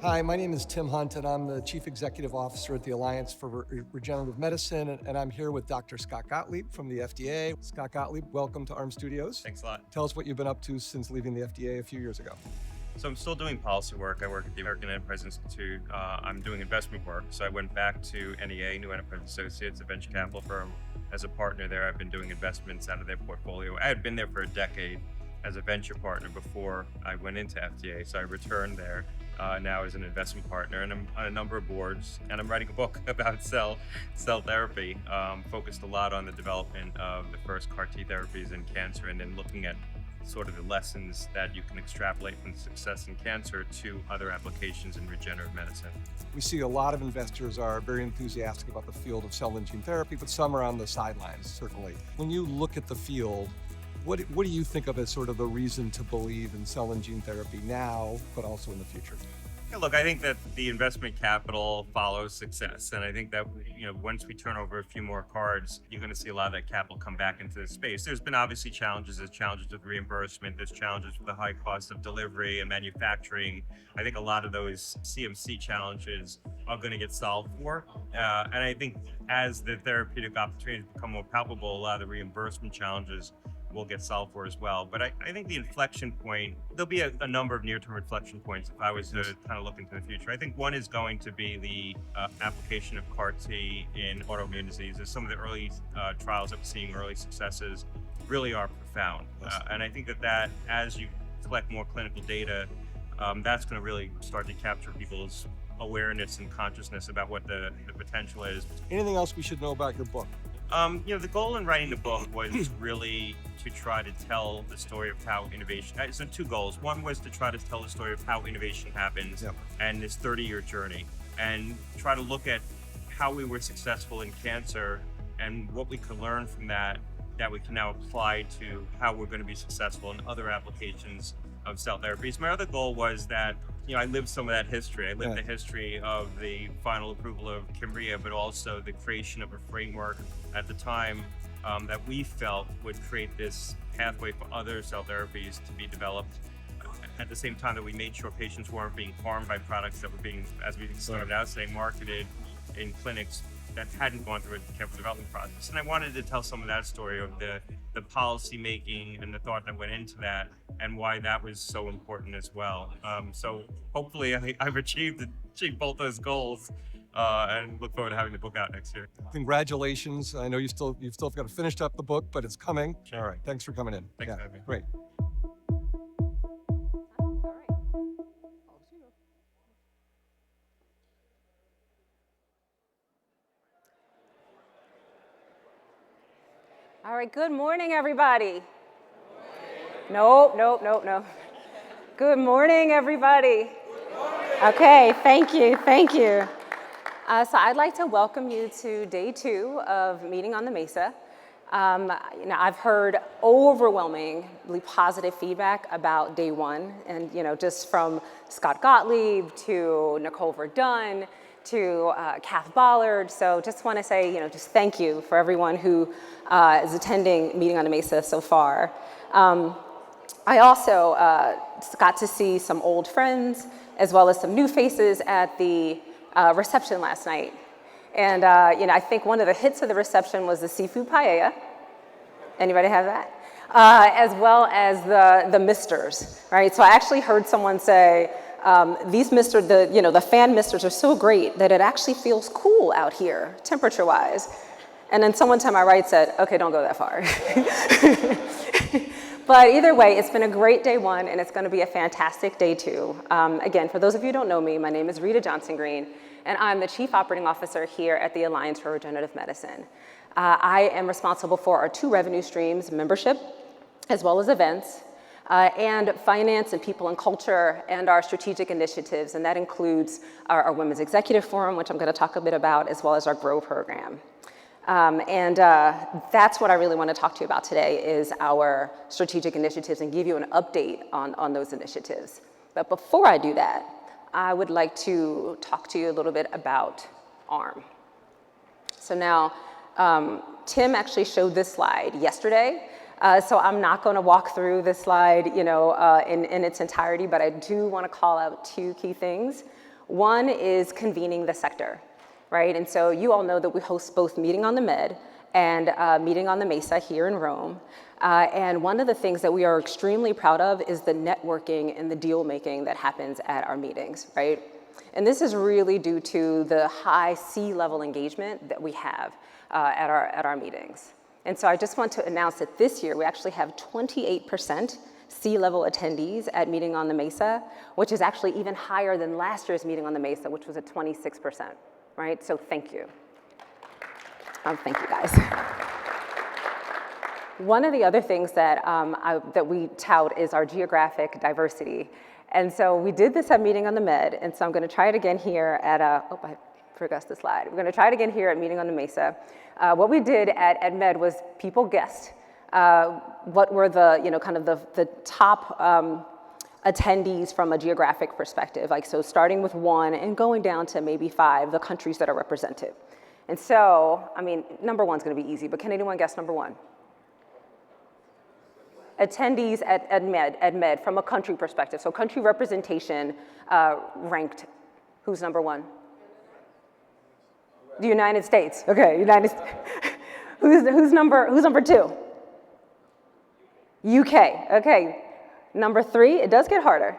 Hi, my name is Tim Hunt, and I'm the Chief Executive Officer at the Alliance for Regenerative Medicine, and I'm here with Dr. Scott Gottlieb from the FDA. Scott Gottlieb, welcome to ARM Studios. Thanks a lot. Tell us what you've been up to since leaving the FDA a few years ago. So I'm still doing policy work. I work at the American Enterprise Institute. I'm doing investment work. So I went back to NEA, New Enterprise Associates, a venture capital firm. As a partner there, I've been doing investments out of their portfolio. I had been there for a decade as a venture partner before I went into FDA. So I returned there now as an investment partner, and I'm on a number of boards, and I'm writing a book about cell therapy, focused a lot on the development of the first CAR T therapies in cancer, and then looking at sort of the lessons that you can extrapolate from success in cancer to other applications in regenerative medicine. We see a lot of investors are very enthusiastic about the field of cell and gene therapy, but some are on the sidelines, certainly. When you look at the field, what do you think of as sort of the reason to believe in cell and gene therapy now, but also in the future? Yeah, look, I think that the investment capital follows success. And I think that, once we turn over a few more cards, you're going to see a lot of that capital come back into the space. There's been obviously challenges. There's challenges with reimbursement. There's challenges with the high cost of delivery and manufacturing. I think a lot of those CMC challenges are going to get solved for. And I think as the therapeutic opportunities become more palpable, a lot of the reimbursement challenges will get solved for as well. But I think the inflection point, there'll be a number of near-term inflection points if I was to kind of look into the future. I think one is going to be the application of CAR T in autoimmune diseases. Some of the early trials that we're seeing, early successes, really are profound. And I think that as you collect more clinical data, that's going to really start to capture people's awareness and consciousness about what the potential is. Anything else we should know about your book? The goal in writing the book was really to try to tell the story of how innovation, so two goals. One was to try to tell the story of how innovation happens and this 30-year journey, and try to look at how we were successful in cancer and what we could learn from that we can now apply to how we're going to be successful in other applications of cell therapies. My other goal was that I lived some of that history. I lived the history of the final approval of Kymriah, but also the creation of a framework at the time that we felt would create this pathway for other cell therapies to be developed. At the same time that we made sure patients weren't being harmed by products that were being, as we started out saying, marketed in clinics that hadn't gone through a careful development process. And I wanted to tell some of that story of the policy making and the thought that went into that, and why that was so important as well. So hopefully I've achieved both those goals, and look forward to having the book out next year. Congratulations. I know you've still got to finish up the book, but it's coming. Sure. All right. Thanks for coming in. Thanks for having me. Great. All right, good morning, everybody. No. Good morning, everybody. Good morning. Okay, thank you. So I'd like to welcome you to day 2 of Meeting on the Mesa. I've heard overwhelmingly positive feedback about day 1, and just from Scott Gottlieb to Nicole Verdun to Kath Bollard. So just want to say, just thank you for everyone who is attending Meeting on the Mesa so far. I also got to see some old friends as well as some new faces at the reception last night. And I think one of the hits of the reception was the seafood paella. Anybody have that? As well as the misters, right? So I actually heard someone say, these misters, the fan misters are so great that it actually feels cool out here, temperature-wise. And then someone to my right said, okay, don't go that far. But either way, it's been a great day 1, and it's going to be a fantastic day 2. Again, for those of you who don't know me, my name is Rita Johnson-Greene, and I'm the Chief Operating Officer here at the Alliance for Regenerative Medicine. I am responsible for our 2 revenue streams, membership, as well as events, and finance and people and culture, and our strategic initiatives, and that includes our Women's Executive Forum, which I'm going to talk a bit about, as well as our GROW program. That's what I really want to talk to you about today, is our strategic initiatives, and give you an update on those initiatives. But before I do that, I would like to talk to you a little bit about ARM. So now, Tim actually showed this slide yesterday, so I'm not going to walk through this slide, in its entirety, but I do want to call out 2 key things. One is convening the sector, right? And so you all know that we host both Meeting on the Med and Meeting on the Mesa here in Rome. And one of the things that we are extremely proud of is the networking and the deal making that happens at our meetings, right? And this is really due to the high C-level engagement that we have at our meetings. And so I just want to announce that this year we actually have 28% C-level attendees at Meeting on the Mesa, which is actually even higher than last year's Meeting on the Mesa, which was at 26%, right? So thank you. Thank you guys. One of the other things that, that we tout is our geographic diversity. And so we did this at Meeting on the Med, and so I'm gonna try it again here at, oh, I forgot the slide. We're gonna try it again here at Meeting on the Mesa. What we did at Med was people guessed what were the, kind of the top attendees from a geographic perspective, like so starting with 1 and going down to maybe 5, the countries that are represented. And so, I mean, number 1's gonna be easy, but can anyone guess number 1? Attendees at Med from a country perspective. So country representation ranked, who's number 1? The United States, okay, United States. who's number 2? UK, okay. Number 3, it does get harder.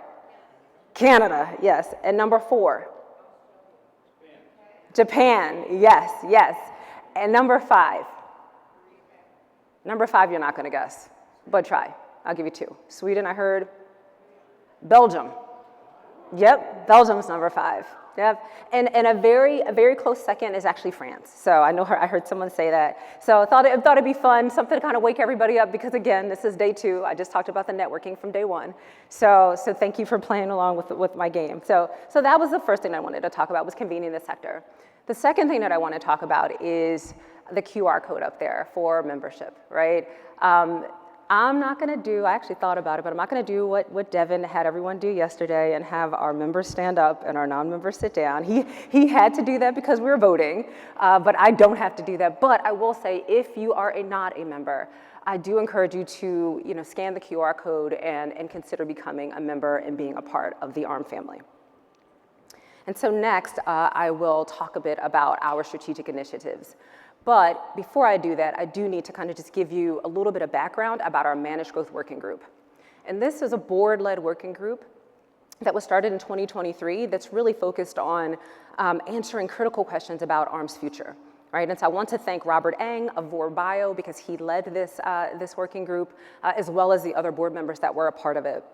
Canada, yes. And number 4? Japan, yes, yes. And number 5? Number 5 you're not gonna guess, but try. I'll give you 2. Sweden, I heard. Belgium. Yep, Belgium's number 5. Yep, and a very close second is actually France. So I heard someone say that. So I thought it'd be fun, something to kind of wake everybody up because again, this is day 2. I just talked about the networking from day 1. So thank you for playing along with my game. So that was the first thing I wanted to talk about was convening the sector. The second thing that I want to talk about is the QR code up there for membership, right? I'm not gonna do, I actually thought about it, but I'm not gonna do what Devin had everyone do yesterday and have our members stand up and our non-members sit down. He had to do that because we were voting, but I don't have to do that. But I will say, if you are not a member, I do encourage you to scan the QR code and consider becoming a member and being a part of the ARM family. And so next, I will talk a bit about our strategic initiatives. But before I do that, I do need to kind of just give you a little bit of background about our Managed Growth Working Group. And this is a board-led working group that was started in 2023 that's really focused on answering critical questions about ARM's future, right? And so I want to thank Robert Eng of VorBio because he led this working group, as well as the other board members that were a part of it.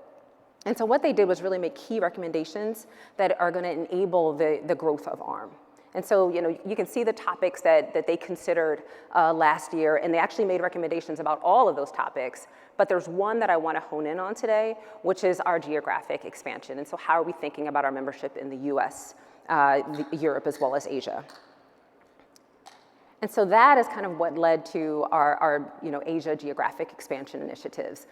And so what they did was really make key recommendations that are gonna enable the growth of ARM. And so, you can see the topics that they considered last year, and they actually made recommendations about all of those topics. But there's one that I want to hone in on today, which is our geographic expansion. And so how are we thinking about our membership in the US, Europe, as well as Asia? And so that is kind of what led to our Asia geographic expansion initiatives.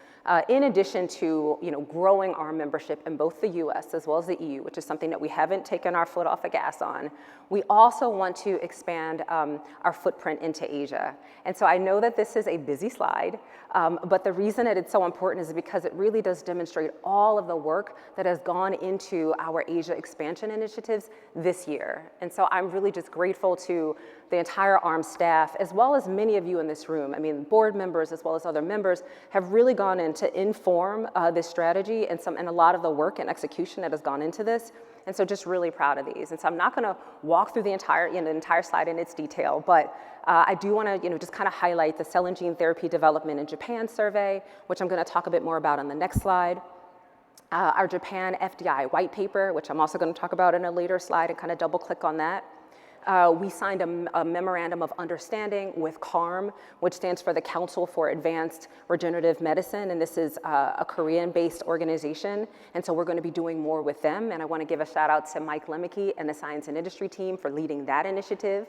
In addition to growing our membership in both the US as well as the EU, which is something that we haven't taken our foot off the gas on, we also want to expand our footprint into Asia. And so I know that this is a busy slide, but the reason that it's so important is because it really does demonstrate all of the work that has gone into our Asia expansion initiatives this year. And so I'm really just grateful to the entire ARM staff, as well as many of you in this room. I mean, board members as well as other members have really gone in to inform this strategy and a lot of the work and execution that has gone into this. And so just really proud of these. And so I'm not gonna walk through the entire slide in its detail, but I do wanna just kind of highlight the cell and gene therapy development in Japan survey, which I'm gonna talk a bit more about on the next slide. Our Japan FDI white paper, which I'm also gonna talk about in a later slide and kind of double click on that. We signed a memorandum of understanding with CARM, which stands for the Council for Advanced Regenerative Medicine, and this is a Korean-based organization, and so we're going to be doing more with them, and I want to give a shout out to Mike Lemke and the Science and Industry team for leading that initiative.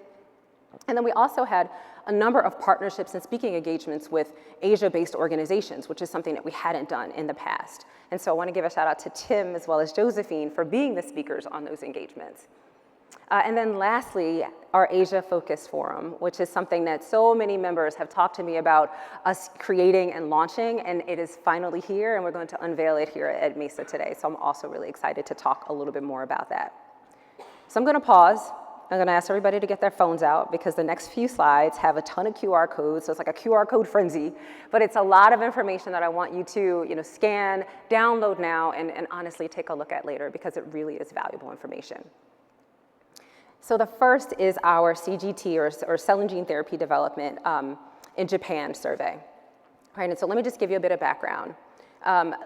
And then we also had a number of partnerships and speaking engagements with Asia-based organizations, which is something that we hadn't done in the past. And so I want to give a shout out to Tim as well as Josephine for being the speakers on those engagements. And then lastly, our Asia Focus Forum, which is something that so many members have talked to me about us creating and launching, and it is finally here, and we're going to unveil it here at Mesa today. So I'm also really excited to talk a little bit more about that. So I'm going to pause. I'm going to ask everybody to get their phones out because the next few slides have a ton of QR codes. So it's like a QR code frenzy, but it's a lot of information that I want you to scan, download now, and honestly take a look at later because it really is valuable information. So the first is our CGT or cell and gene therapy development in Japan survey. Right, and so let me just give you a bit of background.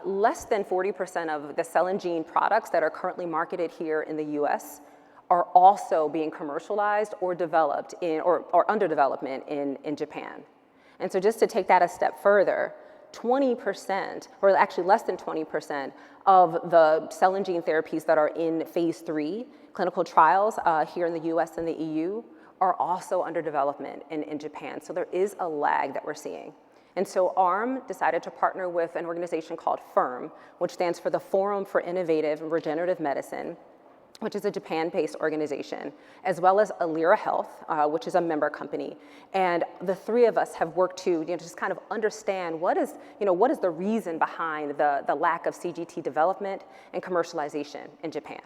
Less than 40% of the cell and gene products that are currently marketed here in the US are also being commercialized or developed or under development in Japan. And so just to take that a step further, 20%, or actually less than 20% of the cell and gene therapies that are in phase 3 clinical trials here in the US and the EU are also under development in Japan. So there is a lag that we're seeing. And so ARM decided to partner with an organization called FIRM, which stands for the Forum for Innovative and Regenerative Medicine, which is a Japan-based organization, as well as Alira Health, which is a member company. And the three of us have worked to just kind of understand what is the reason behind the lack of CGT development and commercialization in Japan.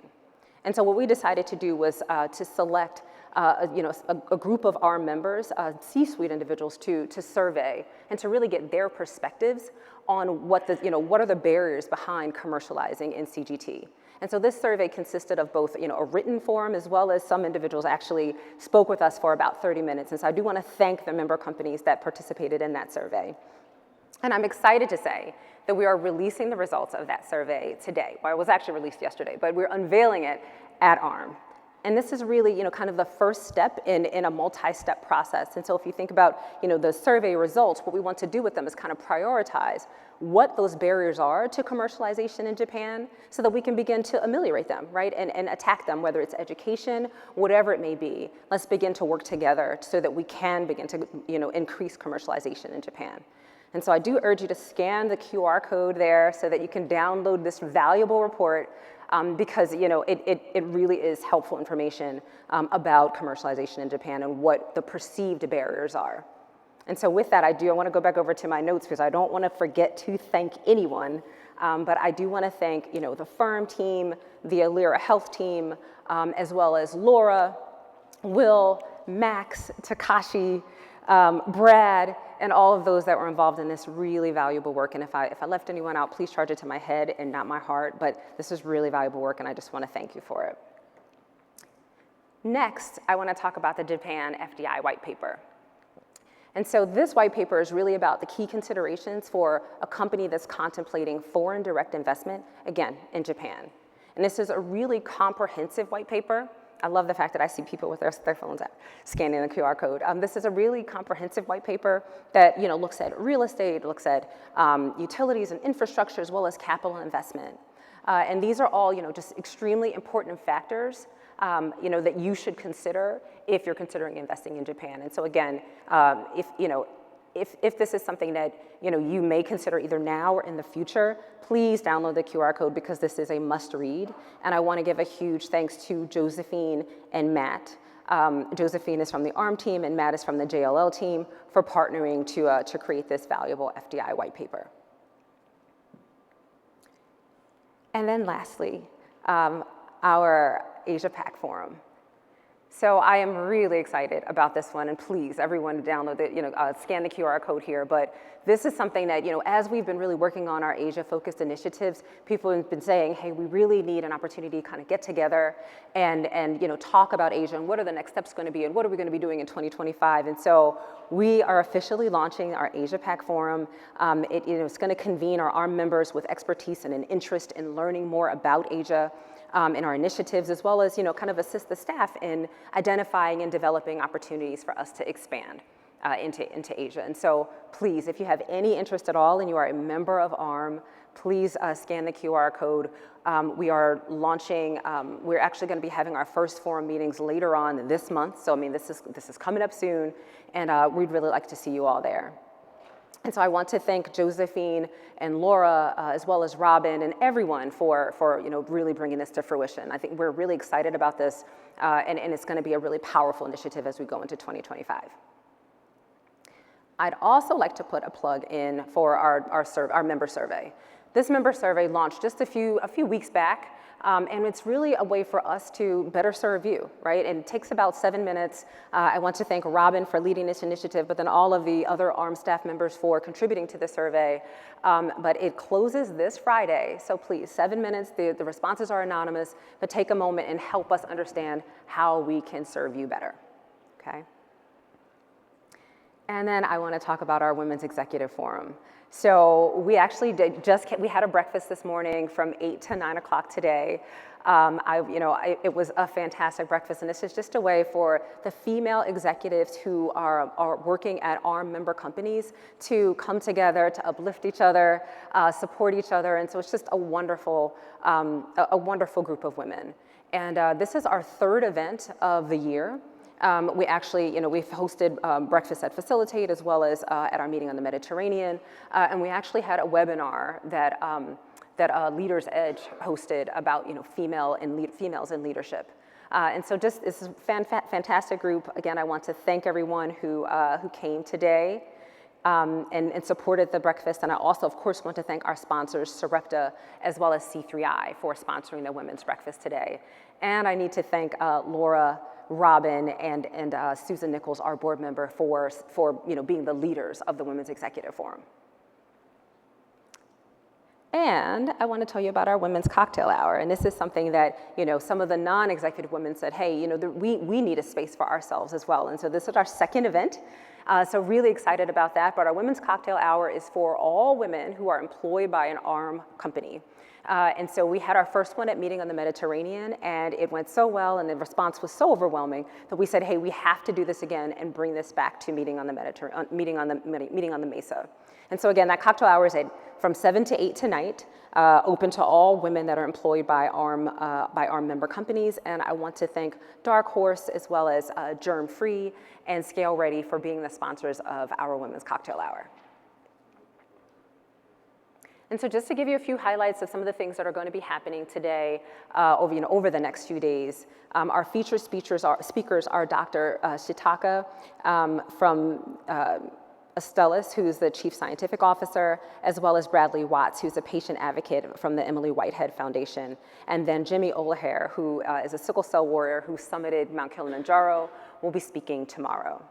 And so what we decided to do was to select a group of our members, C-suite individuals, to survey and to really get their perspectives on what are the barriers behind commercializing in CGT. And so this survey consisted of both a written form as well as some individuals actually spoke with us for about 30 minutes. And so I do want to thank the member companies that participated in that survey. And I'm excited to say that we are releasing the results of that survey today. Well, it was actually released yesterday, but we're unveiling it at ARM. And this is really, kind of the first step in a multi-step process. And so if you think about, the survey results, what we want to do with them is kind of prioritize what those barriers are to commercialization in Japan so that we can begin to ameliorate them, right? And attack them, whether it's education, whatever it may be. Let's begin to work together so that we can begin to, increase commercialization in Japan. And so I do urge you to scan the QR code there so that you can download this valuable report because it really is helpful information about commercialization in Japan and what the perceived barriers are. And so with that, I want to go back over to my notes because I don't want to forget to thank anyone, but I do want to thank the FIRM team, the Alira Health team, as well as Laura, Will, Max, Takashi, Brad, and all of those that were involved in this really valuable work. And if I left anyone out, please charge it to my head and not my heart, but this is really valuable work and I just want to thank you for it. Next, I want to talk about the Japan FDI white paper. And so this white paper is really about the key considerations for a company that's contemplating foreign direct investment, again, in Japan. And this is a really comprehensive white paper. I love the fact that I see people with their phones out scanning the QR code. This is a really comprehensive white paper that looks at real estate, looks at utilities and infrastructure, as well as capital investment. And these are all just extremely important factors that you should consider if you're considering investing in Japan. And so again, if this is something that you may consider either now or in the future, please download the QR code because this is a must read. And I want to give a huge thanks to Josephine and Matt. Josephine is from the ARM team and Matt is from the JLL team for partnering to create this valuable FDI white paper. And then lastly, our Asia Pac Forum. So I am really excited about this one, and please, everyone download it, scan the QR code here. But this is something that, as we've been really working on our Asia-focused initiatives, people have been saying, hey, we really need an opportunity to kind of get together and talk about Asia and what are the next steps going to be and what are we going to be doing in 2025. And so we are officially launching our Asia Pac Forum. It's going to convene our ARM members with expertise and an interest in learning more about Asia. In our initiatives, as well as kind of assist the staff in identifying and developing opportunities for us to expand into Asia. And so please, if you have any interest at all and you are a member of ARM, please scan the QR code. We are launching, we're actually going to be having our first forum meetings later on this month. So this is coming up soon, and we'd really like to see you all there. And so I want to thank Josephine and Laura, as well as Robin and everyone for really bringing this to fruition. I think we're really excited about this, and it's going to be a really powerful initiative as we go into 2025. I'd also like to put a plug in for our member survey. this member survey launched just a few weeks back. And it's really a way for us to better serve you, right? And it takes about 7 minutes. I want to thank Robin for leading this initiative, but then all of the other ARM staff members for contributing to the survey. But it closes this Friday, so please, 7 minutes. The responses are anonymous, but take a moment and help us understand how we can serve you better, okay? And then I want to talk about our Women's Executive Forum. So we actually we had a breakfast this morning from 8 to 9 o'clock today. It was a fantastic breakfast, and this is just a way for the female executives who are working at ARM member companies to come together, to uplift each other, support each other, and so it's just a wonderful group of women. And this is our third event of the year. We actually, we've hosted breakfast at Facilitate as well as at our meeting on the Mediterranean, and we actually had a webinar that Leaders Edge hosted about, females in leadership. And so this is a fantastic group. Again, I want to thank everyone who came today and supported the breakfast. And I also, of course, want to thank our sponsors, Sarepta, as well as C3I, for sponsoring the women's breakfast today. And I need to thank Laura, Robin, and Susan Nichols, our board member, for being the leaders of the Women's Executive Forum. And I want to tell you about our Women's Cocktail Hour. And this is something that, some of the non-executive women said, hey, we need a space for ourselves as well. And so this is our second event. So really excited about that. But our Women's Cocktail Hour is for all women who are employed by an ARM company. And so we had our first one at Meeting on the Mediterranean, and it went so well, and the response was so overwhelming that we said, hey, we have to do this again and bring this back to Meeting on the Mesa. And so again, that cocktail hour is from 7 to 8 tonight, open to all women that are employed by ARM member companies. And I want to thank Dark Horse as well as Germ Free and Scale Ready for being the sponsors of our Women's Cocktail Hour. And so just to give you a few highlights of some of the things that are going to be happening today over the next few days, our featured speakers are Dr. Shitaka from Astellas, who's the Chief Scientific Officer, as well as Bradley Watts, who's a patient advocate from the Emily Whitehead Foundation, and then Jimmy Olahair, who is a sickle cell warrior who summited Mount Kilimanjaro, will be speaking tomorrow.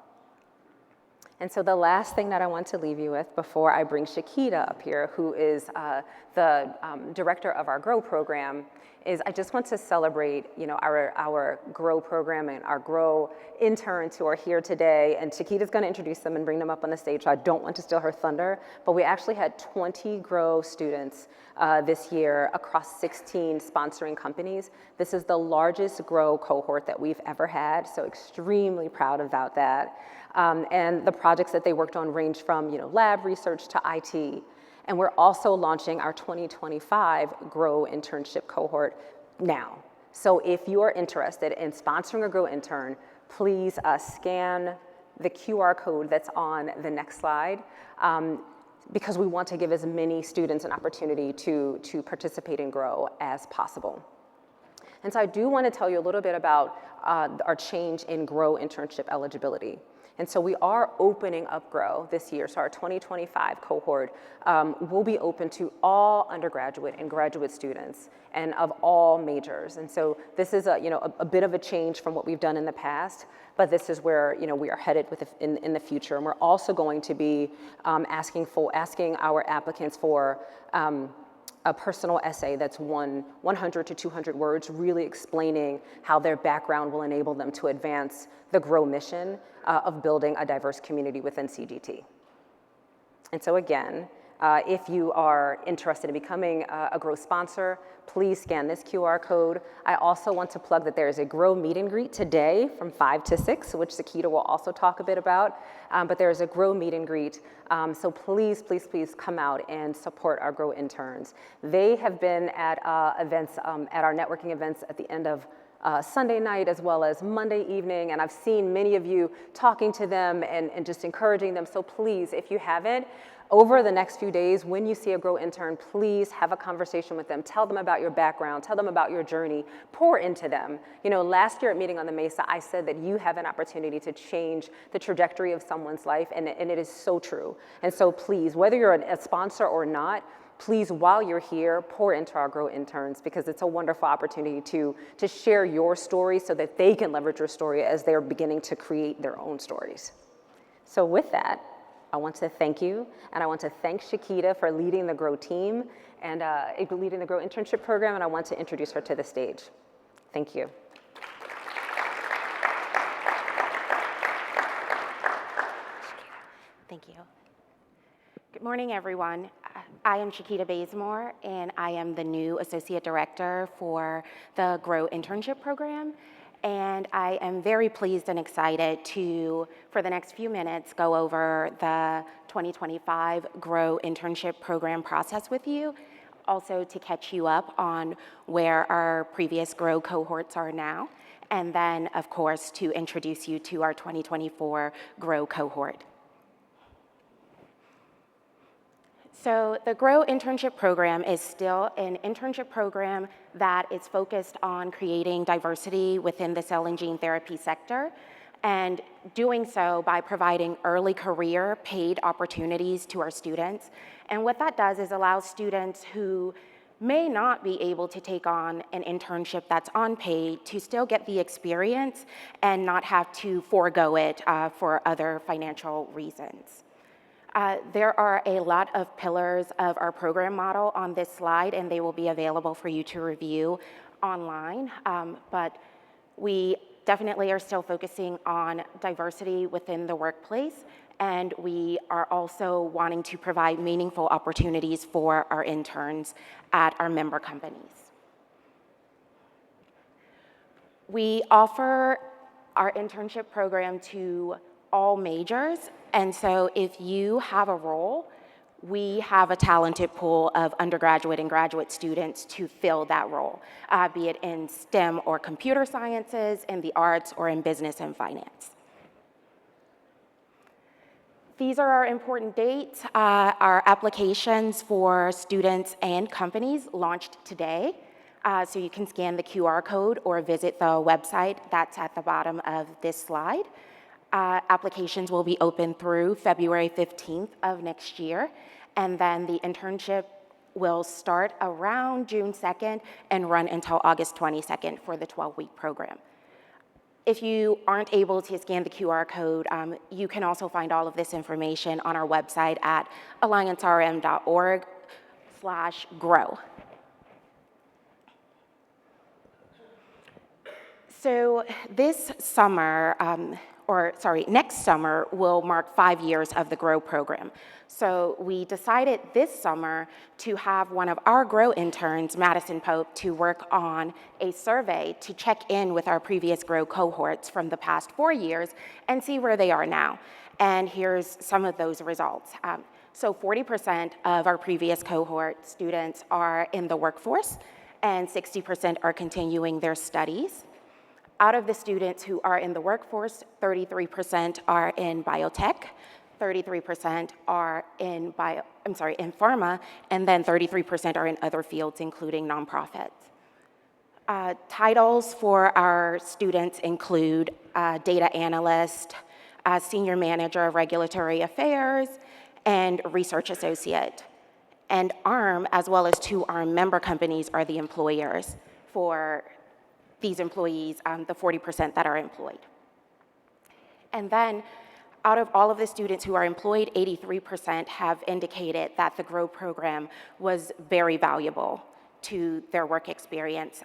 And so the last thing that I want to leave you with before I bring Shakita up here, who is the director of our GROW program, is I just want to celebrate, our GROW program and our GROW interns who are here today. And Shakita's going to introduce them and bring them up on the stage, so I don't want to steal her thunder. But we actually had 20 GROW students this year across 16 sponsoring companies. This is the largest GROW cohort that we've ever had, so extremely proud about that. And the projects that they worked on range from, lab research to IT. And we're also launching our 2025 GROW internship cohort now. So if you are interested in sponsoring a GROW intern, please scan the QR code that's on the next slide, because we want to give as many students an opportunity to participate in GROW as possible. And so I do want to tell you a little bit about our change in GROW internship eligibility. And so we are opening up GROW this year. So our 2025 cohort will be open to all undergraduate and graduate students and of all majors. And so this is a bit of a change from what we've done in the past, but this is where we are headed in the future. And we're also going to be asking our applicants for a personal essay that's 100 to 200 words, really explaining how their background will enable them to advance the GROW mission of building a diverse community within CGT. And so again, if you are interested in becoming a GROW sponsor, please scan this QR code. I also want to plug that there is a GROW meet and greet today from 5 to 6, which Sakita will also talk a bit about. But there is a GROW meet and greet. So please, please, please come out and support our GROW interns. They have been at events, at our networking events at the end of Sunday night as well as Monday evening, and I've seen many of you talking to them and just encouraging them. So please, if you haven't, over the next few days, when you see a GROW intern, please have a conversation with them. Tell them about your background. Tell them about your journey. Pour into them. Last year at Meeting on the Mesa, I said that you have an opportunity to change the trajectory of someone's life, and it is so true. And so please, whether you're a sponsor or not, please, while you're here, pour into our Grow interns, because it's a wonderful opportunity to share your story so that they can leverage your story as they're beginning to create their own stories. So with that, I want to thank you, and I want to thank Shakita for leading the Grow team and leading the Grow internship program, and I want to introduce her to the stage. Thank you. Thank you. Good morning, everyone. I am Shakita Bazemore, and I am the new Associate Director for the Grow internship program. And I am very pleased and excited to, for the next few minutes, go over the 2025 Grow internship program process with you, also to catch you up on where our previous Grow cohorts are now, and then, of course, to introduce you to our 2024 Grow cohort. So the Grow internship program is still an internship program that is focused on creating diversity within the cell and gene therapy sector, and doing so by providing early career paid opportunities to our students. And what that does is allow students who may not be able to take on an internship that's unpaid to still get the experience and not have to forego it for other financial reasons. There are a lot of pillars of our program model on this slide, and they will be available for you to review online. But we definitely are still focusing on diversity within the workplace, and we are also wanting to provide meaningful opportunities for our interns at our member companies. We offer our internship program to all majors, and so if you have a role, we have a talented pool of undergraduate and graduate students to fill that role, be it in STEM or computer sciences, in the arts, or in business and finance. These are our important dates. Our applications for students and companies launched today. So you can scan the QR code or visit the website that's at the bottom of this slide. Applications will be open through February 15th of next year, and then the internship will start around June 2nd and run until August 22nd for the 12-week program. If you aren't able to scan the QR code, you can also find all of this information on our website at alliancerm.org/grow. So this summer, next summer will mark 5 years of the Grow program. So we decided this summer to have one of our Grow interns, Madison Pope, to work on a survey to check in with our previous Grow cohorts from the past 4 years and see where they are now. And here's some of those results. So 40% of our previous cohort students are in the workforce, and 60% are continuing their studies. Out of the students who are in the workforce, 33% are in biotech, 33% are in pharma, and then 33% are in other fields, including nonprofits. Titles for our students include data analyst, senior manager of regulatory affairs, and research associate. And ARM, as well as 2 ARM member companies, are the employers for these employees, the 40% that are employed. And then out of all of the students who are employed, 83% have indicated that the Grow program was very valuable to their work experience.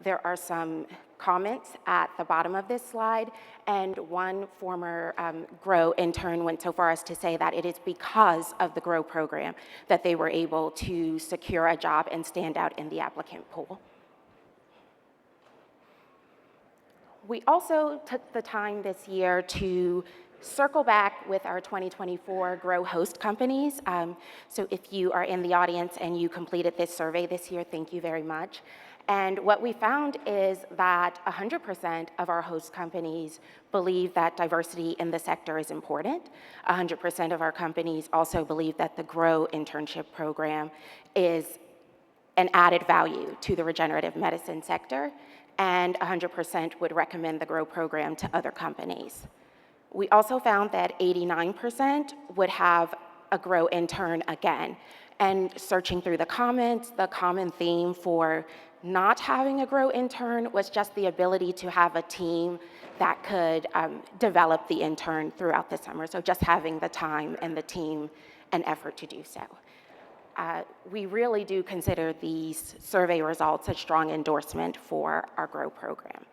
There are some comments at the bottom of this slide, and one former Grow intern went so far as to say that it is because of the Grow program that they were able to secure a job and stand out in the applicant pool. We also took the time this year to circle back with our 2024 Grow host companies. So if you are in the audience and you completed this survey this year, thank you very much. And what we found is that 100% of our host companies believe that diversity in the sector is important. 100% of our companies also believe that the Grow internship program is an added value to the regenerative medicine sector, and 100% would recommend the Grow program to other companies. We also found that 89% would have a Grow intern again, And searching through the comments, the common theme for not having a Grow intern was just the ability to have a team that could develop the intern throughout the summer. So just having the time and the team and effort to do so. We really do consider these survey results a strong endorsement for our Grow program.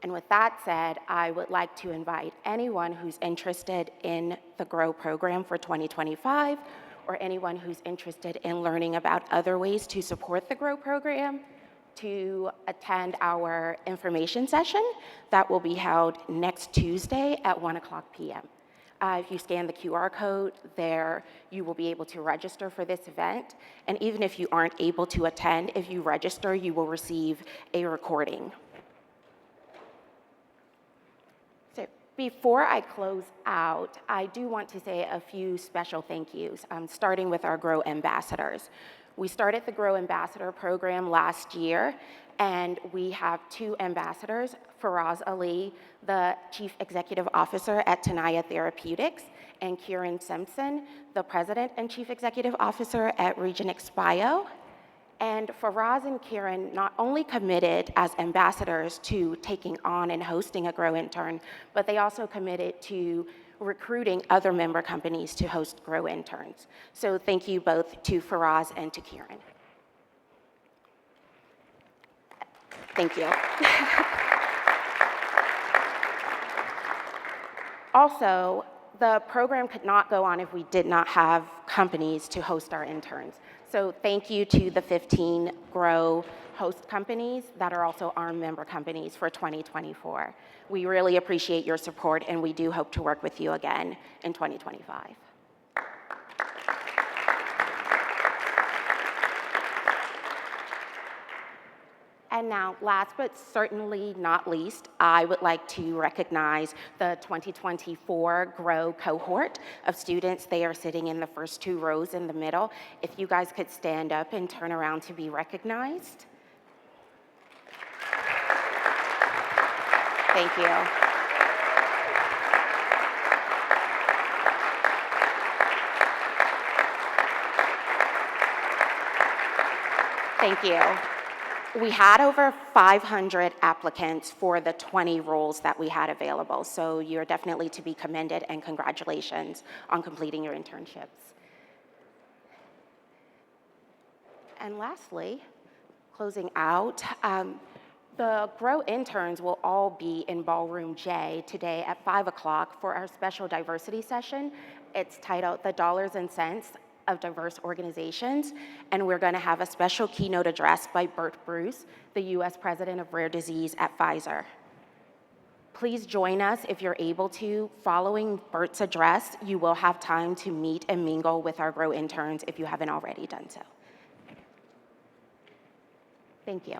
And with that said, I would like to invite anyone who's interested in the Grow program for 2025, or anyone who's interested in learning about other ways to support the Grow program, to attend our information session that will be held next Tuesday at 1:00 p.m. If you scan the QR code there, you will be able to register for this event. And even if you aren't able to attend, if you register, you will receive a recording. So before I close out, I do want to say a few special thank yous, starting with our Grow ambassadors. We started the Grow Ambassador program last year, and we have 2 ambassadors, Faraz Ali, the Chief Executive Officer at Tenaya Therapeutics, and Kieran Simpson, the President and Chief Executive Officer at Regenerative Bio. And Faraz and Kieran not only committed as ambassadors to taking on and hosting a Grow intern, but they also committed to recruiting other member companies to host Grow interns. So thank you both to Faraz and to Kieran. Thank you. Also, the program could not go on if we did not have companies to host our interns. So thank you to the 15 Grow host companies that are also our member companies for 2024. We really appreciate your support, and we do hope to work with you again in 2025. And now, last but certainly not least, I would like to recognize the 2024 Grow cohort of students. They are sitting in the first 2 rows in the middle. If you guys could stand up and turn around to be recognized. Thank you. Thank you. We had over 500 applicants for the 20 roles that we had available, so you're definitely to be commended, and congratulations on completing your internships. And lastly, closing out, the Grow interns will all be in Ballroom J today at 5 o'clock for our special diversity session. It's titled The Dollars and Cents of Diverse Organizations, and we're going to have a special keynote address by Bert Bruce, the U.S. President of Rare Disease at Pfizer. Please join us if you're able to. Following Bert's address, you will have time to meet and mingle with our Grow interns if you haven't already done so. Thank you.